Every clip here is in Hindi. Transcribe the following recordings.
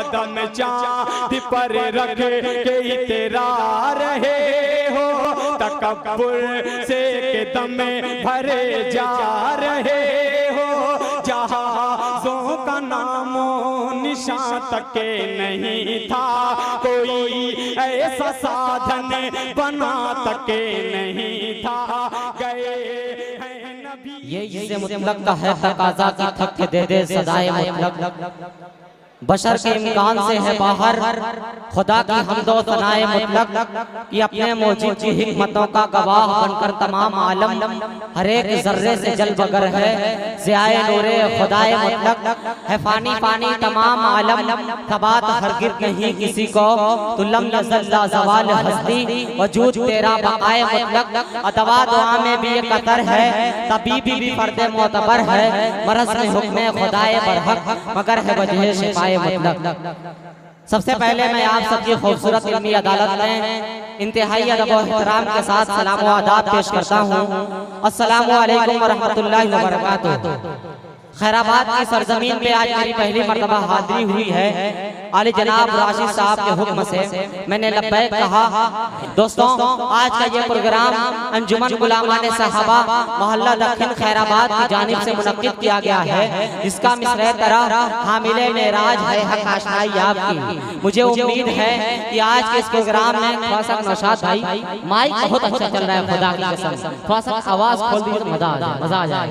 कदम चांद पर रख के तेरा रहे हो, तकब्बुर से के दम भरे जा रहे हो, जहाज़ों का नामो निशान तक नहीं था, कोई ऐसा साधन बना तक नहीं था, गए हैं नबी। ये इसे मुतलक का है तकाज़ा की थक के दे दे सदाए मुतलक, बशर के इम्कान से है बाहर खुदा की हमदो सनाए मुतलक, कि अपने मौजूद की हिकमतों का गवाह बनकर तमाम आलम हर एक जर्रे से जल बगर है, ज़ियाए नूरे खुदाए मुतलक है फानी पानी तमाम आलम, थबात हरगिज़ नहीं किसी को, तो लम यज़ल ला ज़वाल हस्ती वजूद तेरा बक़ाए मुतलक, अदवा दुआ में भी ये कतर है, तबीबी भी फर्द मोतबर है, मरज़ में हुक्म खुदाए बरहक मगर है वजह शिफाए मुतलक। सबसे पहले मैं आप सबकी खूबसूरत इल्मी अदालत में इंतहाई अदब और एहतराम के साथ सलाम व आदाब पेश करता हूँ। अस्सलामु अलैकुम व रहमतुल्लाहि व बरकातुहू। खैराबाद की सरजमीन पे आज मेरी पहली मर्तबा हाजिरी हुई है। आली जनाब राशिद साहब के हुक्म से मैंने लब्बैक कहा। दोस्तों, आज का ये प्रोग्राम अंजुमन गुलामान सहाबा मोहल्ला दक्षिण खैराबाद की जानिब से मुनक्किद किया गया है। इसका मिसरे तरह हामिले मेराज है हक आशनाई आपकी। मुझे उम्मीद है कि आज के इस प्रोग्राम में थोड़ा सा नौशाद भाई माइक बहुत अच्छा चल रहा है, खुदा की कसम थोड़ा सा आवाज खोल दीजिए तो मजा आ जाए।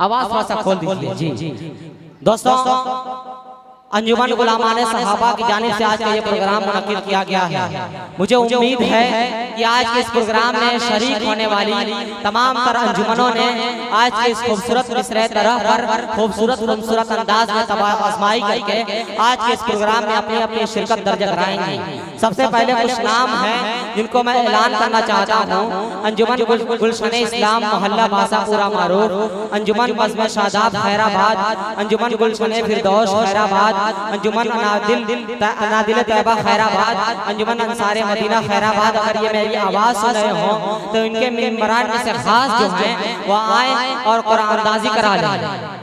आवाज थोड़ा सा खोल दीजिए जी। दोस्तों, अंजुमन गुलामान सहाबा की जानिब से आज का ये प्रोग्राम मुनक्किद किया गया है। मुझे उम्मीद है कि आज के इस प्रोग्राम में शरीक होने वाली तमाम तर अंजुमनों ने आज के इस खूबसूरत मिसरे तरह पर खूबसूरत अंदाज में आजमाई करके आज के इस प्रोग्राम में अपनी अपनी शिरकत दर्ज कराएंगे। सबसे पहले कुछ नाम हैं जिनको मैं ऐलान करना चाहता हूँ। अंजुमन गुलशन इस्लाम मोहल्ला बासापुरा मारूफ, अंजुमन बज़्म शादाब खैराबाद, अंजुमन गुलशन फिरदौस खैराबाद, अंजुमन अनादिल तैयबा खैराबाद, अंजुमन अंसारे मदीना खैराबाद। अगर ये मेरी आवाज सुन रहे हो तो इनके मेंबरान में से खास जो हैं वो आए और कुरान अंदाजी करा लें।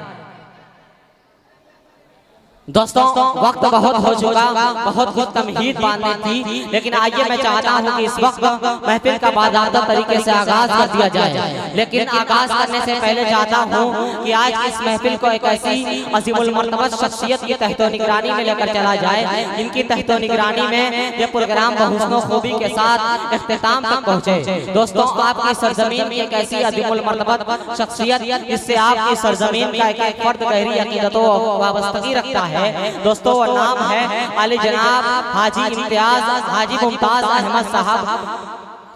दोस्तों, वक्त बहुत हो चुका, बहुत कुछ तमहीद बांधनी थी, लेकिन आइए मैं चाहता हूं कि इस वक्त महफिल का बाज़ाब्ता तरीके से आगाज कर दिया जाए। लेकिन आगाज करने से पहले चाहता हूं कि आज इस महफिल को एक ऐसी अज़ीमुल मर्तबा शख्सियत की तहतो निगरानी में लेकर चला जाए, इनकी तहतो निगरानी में ये प्रोग्राम बहुस्नो खूबी के साथ इख्तिताम तक पहुंचे। दोस्तों, आपकी सरजमीन की एक ऐसी अज़ीमुल मर्तबा शख्सियत जिससे आपकी सरजमीन का एक फर्द गहरी अकीदत वाबस्तगी रखता है। दोस्तों, वो नाम है आली जनाब हाजी इम्तियाज हाजी मुमताज अहमद साहब,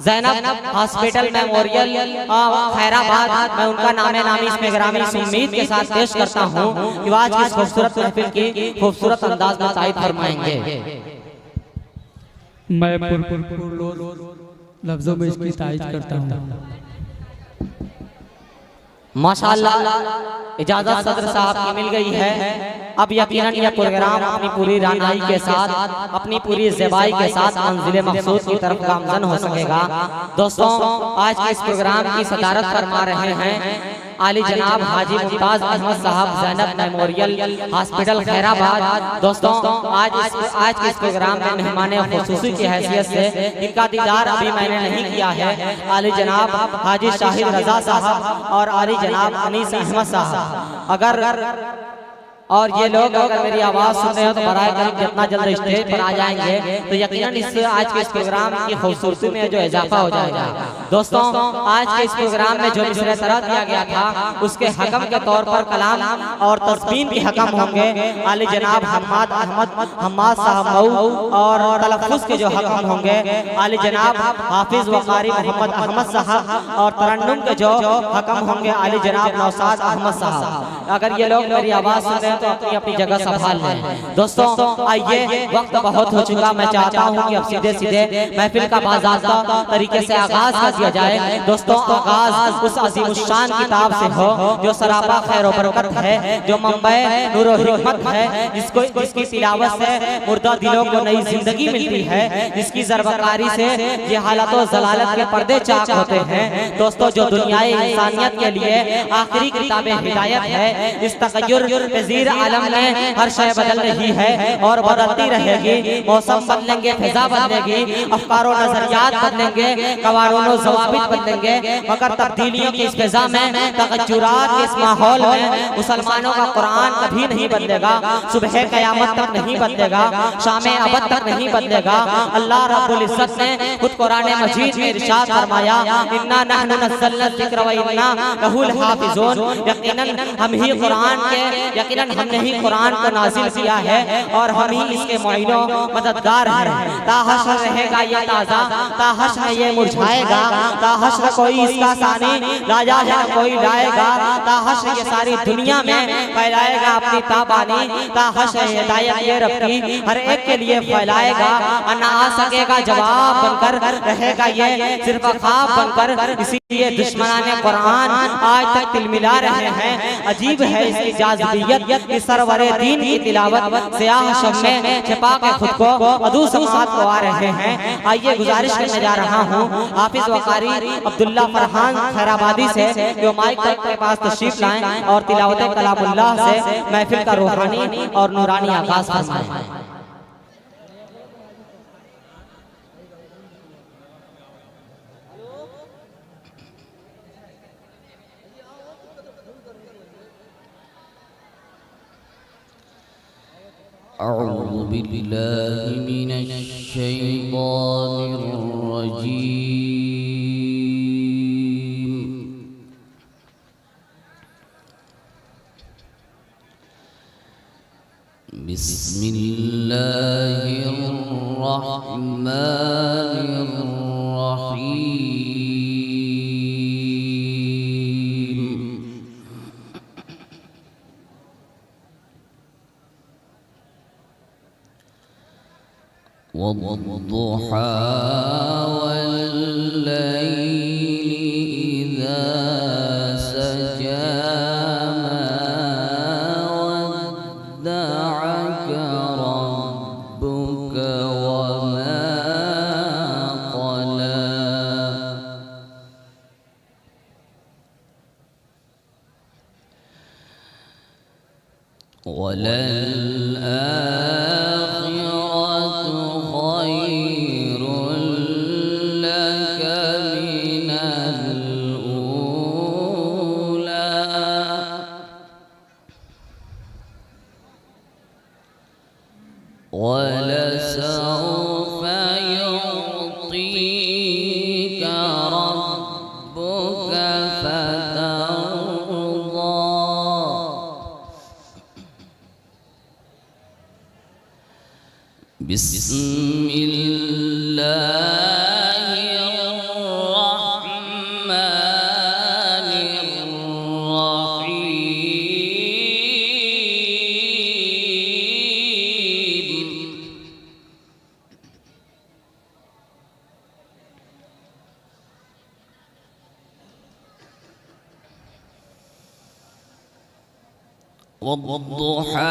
ज़ैनब हॉस्पिटल मेमोरियल खैराबाद। मैं उनका नामे नामी इसमें ग्रामी उम्मीद के साथ पेश करता हूँ कि आज की खूबसूरत महफिल की खूबसूरत अंदाज में तारीफ फरमाएंगे। मैं लफ्जों में इसकी तारीफ करता हूँ। माशाअल्लाह, इजाजत सदर साहब की मिल गई है। अब यकीनन यह प्रोग्राम अपनी पूरी रानाई के साथ, अपनी पूरी ज़ेबाई के साथ मंजिल मकसूद की तरफ गामज़न हो सकेगा। दोस्तों, आज के इस प्रोग्राम की सदारत फरमा रहे हैं आली जनाब हाजी मुमताज अहमद साहब, ज़ैनब मेमोरियल हॉस्पिटल खैराबाद। दोस्तों, आज के इस प्रोग्राम में मेहमान खुसूसी की हैसियत से इनका दीदार अभी मैंने नहीं किया है, आली जनाब हाजी शाहिद रजा साहब और आली जनाब अनीस अहमद साहब। और ये लोग अगर मेरी आवाज़ सुन रहे हो तो बराए करम जितना जल्द स्टेज पर आ जाएंगे तो यकीनन इससे आज के इस प्रोग्राम की खूबसूरती में जो इजाफा हो जाएगा। दोस्तों, आज के इस प्रोग्राम में जो मिसरे तरह दिया गया था उसके हकम के तौर पर कलाम और तस्बीन के हकम होंगे आली जनाब हम्माद साहब मऊ, और तलफ़्फ़ुज़ के जो हकम होंगे आली जनाब हाफिज वकारी मोहम्मद अहमद साहब, और तरन्नुम के जो हकम होंगे आली जनाब नौसाद अहमद साहब। अगर ये लोग मेरी आवाज़ सुन रहे हैं तो अपनी अपनी जगह संभाल लें। दोस्तों, आइए, वक्त बहुत हो चुका, मैं चाहता हूं कि अब सीधे सीधे महफिल का बाज़ाब्ता तरीके से आगाज कर किया जाए। दोस्तों आगाज उस अजीमुशान किताब से हो जो सरापा खैर व बरकत है, जो मंबे नूर व हिकमत है, जिसकी तिलावत से मुर्दा दिलों को नई जिंदगी मिलती है, जिसकी ज़रबकारी से जहालत व ज़लालत के पर्दे चाक होते हैं। दोस्तों जो दुनियाए इंसानियत के लिए आखिरी किताब हिदायत है, इस तगय्युर पज़ीर आलम में हर शय बदल रही है और बदलती रहेगी। मौसम बदलेंगे, फिजा बदलेगी, अफकार व नजरियात बदलेंगे, कवानून व ज़वाबित बदलेंगे, मगर तब्दीलियों की इस फिजा में, तगय्युरात के इस माहौल में मुसलमानों का कुरान कभी नहीं बदलेगा। सुबह क़यामत तक नहीं बदलेगा, शामे अबद तक नहीं बदलेगा। अल्लाह रब्बुल इज्जत ने खुद कुरान मजीद में इरशाद फरमाया, इन्ना नहनु नज़्ज़लना ज़िक्र व इन्ना लहु लहाफ़िज़ून, यकीनन हम ही कुरान के, यकीनन हमने ही कुरान को नाज़िल किया है और हम ही इसके मुईनो मददगार हैं। ताहश्र रहेगा ये ताज़ा, ताहश्र ये मुरझाएगा, ताहश्र कोई इसका सानी लाया है कोई लाएगा, ताहश्र ये सारी दुनिया में फैलाएगा अपनी ताबानी, ताहश्र हिदायत ये रब की हर एक के लिए फैलाएगा। ना आ सकेगा जवाब बनकर, रहेगा ये सिर्फ ख्वाब बनकर। इसीलिए दुश्मनाने कुरान आज तक तिलमिला रहे हैं। अजीब है इसकी जाज़िबियत कि सरवरे दीन की तिलावत स्याह शब में छिपा के खुद को अदू समात को आ रहे हैं। आइए गुजारिश करने जा रहा हूँ हाफिज वकारी अब्दुल्ला फरहान खैराबादी से जो माइक के पास तशरीफ लाएं और तिलावत कलामुल्लाह से महफिल का रूहानी और नूरानी आगाज़ फरमाएं। अऊज़ु बिल्लाहि मिनश शैतानिर रजीम। बिस्मिल्लाहिर रहमानिर रहीम। वद्दुहा वल्लैलि इज़ा सजा मा वद्दअका रब्बुका वमा क़ला। वलसौफ युअतीक रब्बुक फतर्दा। बिस्मिल्लाहिर रहमानिर रहीम। वद्दुहा